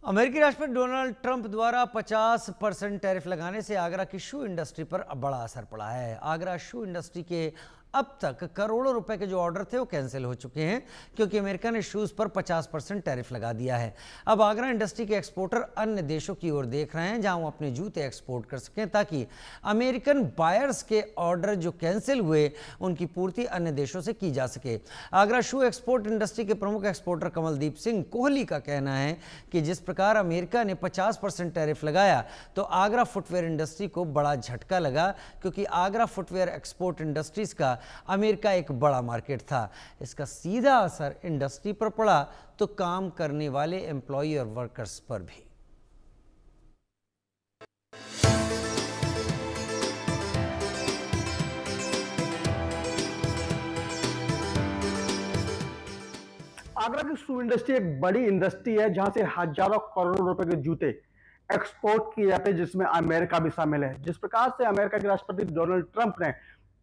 अमेरिकी राष्ट्रपति Donald Trump द्वारा 50% टैरिफ लगाने से आगरा की शू इंडस्ट्री पर बड़ा असर पड़ा है। आगरा शू इंडस्ट्री के अब तक करोड़ों रुपए के जो ऑर्डर थे वो कैंसिल हो चुके हैं क्योंकि अमेरिका ने शूज़ पर 50% टैरिफ लगा दिया है। अब आगरा इंडस्ट्री के एक्सपोर्टर अन्य देशों की ओर देख रहे हैं जहां वो अपने जूते एक्सपोर्ट कर सकें ताकि अमेरिकन बायर्स के ऑर्डर जो कैंसिल हुए उनकी पूर्ति अन्य देशों से की जा सके। आगरा शू एक्सपोर्ट इंडस्ट्री के प्रमुख एक्सपोर्टर कमलदीप सिंह कोहली का कहना है कि जिस प्रकार अमेरिका ने 50% टैरिफ लगाया तो आगरा फुटवेयर इंडस्ट्री को बड़ा झटका लगा क्योंकि आगरा फुटवेयर एक्सपोर्ट इंडस्ट्रीज का अमेरिका एक बड़ा मार्केट था। इसका सीधा असर इंडस्ट्री पर पड़ा तो काम करने वाले एम्प्लॉई और वर्कर्स पर भी। आगरा की शू इंडस्ट्री एक बड़ी इंडस्ट्री है जहां से हजारों करोड़ रुपए के जूते एक्सपोर्ट किए जाते हैं जिसमें अमेरिका भी शामिल है। जिस प्रकार से अमेरिका के राष्ट्रपति डोनाल्ड ट्रंप ने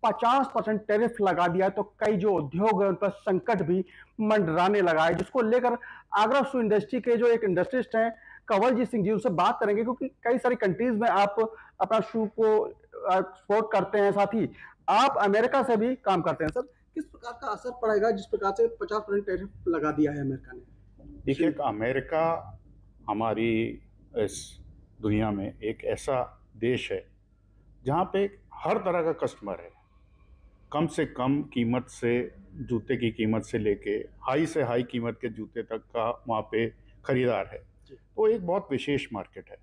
50% टैरिफ लगा दिया है तो कई जो उद्योग है उन पर संकट भी मंडराने लगा है, जिसको लेकर आगरा शू इंडस्ट्री के जो एक इंडस्ट्रिस्ट हैं कंवलजीत सिंह जी, उनसे बात करेंगे क्योंकि कई सारी कंट्रीज में आप अपना शू को एक्सपोर्ट करते हैं, साथ ही आप अमेरिका से भी काम करते हैं। सर, किस प्रकार का असर पड़ेगा जिस प्रकार से 50% टैरिफ लगा दिया है अमेरिका ने? देखिए, अमेरिका हमारी इस दुनिया में एक ऐसा देश है जहाँ पे हर तरह का कस्टमर है। कम से कम कीमत से जूते की कीमत से लेके हाई से हाई कीमत के जूते तक का वहाँ पे खरीदार है। तो एक बहुत विशेष मार्केट है।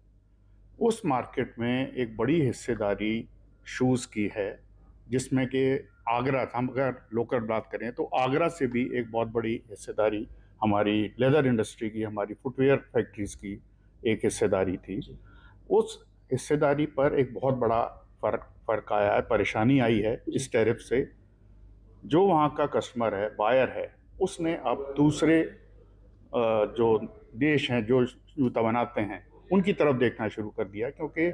उस मार्केट में एक बड़ी हिस्सेदारी शूज़ की है जिसमें कि आगरा, हम अगर लोकल बात करें तो आगरा से भी एक बहुत बड़ी हिस्सेदारी हमारी लेदर इंडस्ट्री की, हमारी फुटवेयर फैक्ट्रीज की एक हिस्सेदारी थी। उस हिस्सेदारी पर एक बहुत बड़ा फ़र्क आया है, परेशानी आई है इस टैरिफ से। जो वहाँ का कस्टमर है, बायर है, उसने अब दूसरे जो देश हैं जो जूता बनाते हैं उनकी तरफ देखना शुरू कर दिया क्योंकि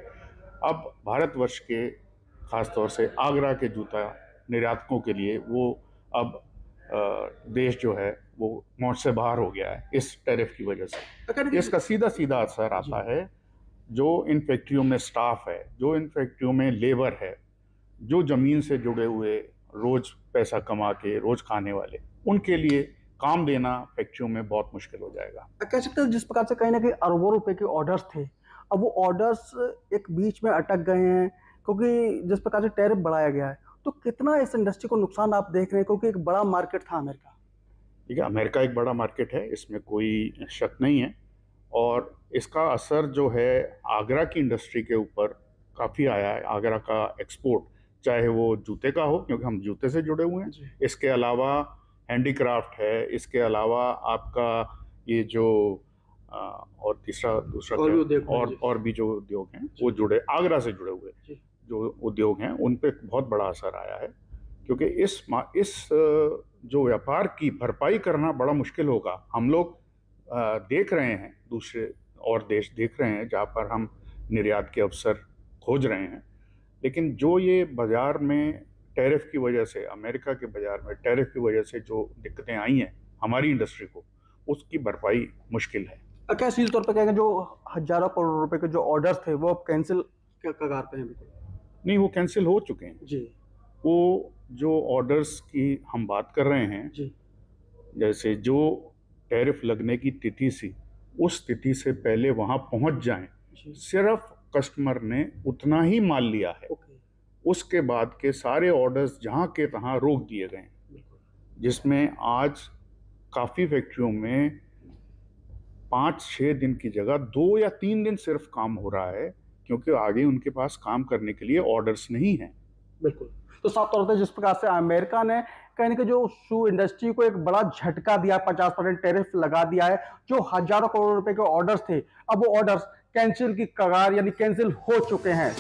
अब भारतवर्ष के ख़ास तौर से आगरा के जूता निर्यातकों के लिए वो अब देश जो है वो मौज से बाहर हो गया है इस टैरिफ की वजह से। इसका सीधा सीधा असर आता है जो इन फैक्ट्रियों में स्टाफ है, जो इन फैक्ट्रियों में लेबर है, जो ज़मीन से जुड़े हुए रोज़ पैसा कमा के रोज़ खाने वाले, उनके लिए काम देना फैक्ट्रियों में बहुत मुश्किल हो जाएगा। कह सकते हैं जिस प्रकार से कहीं ना कहीं अरबों रुपए के ऑर्डर्स थे, अब वो ऑर्डर्स एक बीच में अटक गए हैं क्योंकि जिस प्रकार से टैरिफ बढ़ाया गया है, तो कितना इस इंडस्ट्री को नुकसान आप देख रहे हैं क्योंकि एक बड़ा मार्केट था अमेरिका? ठीक है, अमेरिका एक बड़ा मार्केट है, इसमें कोई शक नहीं है और इसका असर जो है आगरा की इंडस्ट्री के ऊपर काफ़ी आया है। आगरा का एक्सपोर्ट चाहे वो जूते का हो क्योंकि हम जूते से जुड़े हुए हैं, इसके अलावा हैंडीक्राफ्ट है, इसके अलावा आपका ये जो और दूसरा और भी जो उद्योग हैं वो जुड़े आगरा से जुड़े हुए जो उद्योग हैं उन पे बहुत बड़ा असर आया है क्योंकि इस जो व्यापार की भरपाई करना बड़ा मुश्किल होगा। हम लोग देख रहे हैं, दूसरे और देश देख रहे हैं जहाँ पर हम निर्यात के अवसर खोज रहे हैं, लेकिन जो ये बाज़ार में टैरिफ की वजह से, अमेरिका के बाज़ार में टैरिफ की वजह से जो दिक्कतें आई हैं हमारी इंडस्ट्री को, उसकी भरपाई मुश्किल है। क्या सीधे तौर पर कहेंगे जो हजारों करोड़ रुपए के जो ऑर्डर्स थे वो अब कैंसिल कगार पे हैं? नहीं, वो कैंसिल हो चुके हैं जी। वो जो ऑर्डर्स की हम बात कर रहे हैं जी, जैसे जो टैरिफ लगने की तिथि सी, उस तिथि से पहले वहां पहुंच जाएं, सिर्फ कस्टमर ने उतना ही माल लिया है। उसके बाद के सारे ऑर्डर्स जहां के तहां रोक दिए गए, जिसमें आज काफ़ी फैक्ट्रियों में 5-6 दिन की जगह 2 या 3 दिन सिर्फ काम हो रहा है क्योंकि आगे उनके पास काम करने के लिए ऑर्डर्स नहीं हैं। बिल्कुल। तो साफ तौर पर जिस प्रकार से अमेरिका ने कहीं ना कहीं जो शू इंडस्ट्री को एक बड़ा झटका दिया, 50% टैरिफ लगा दिया है, जो हजारों करोड़ रुपए के ऑर्डर्स थे, अब वो ऑर्डर्स कैंसिल की कगार यानी कैंसिल हो चुके हैं।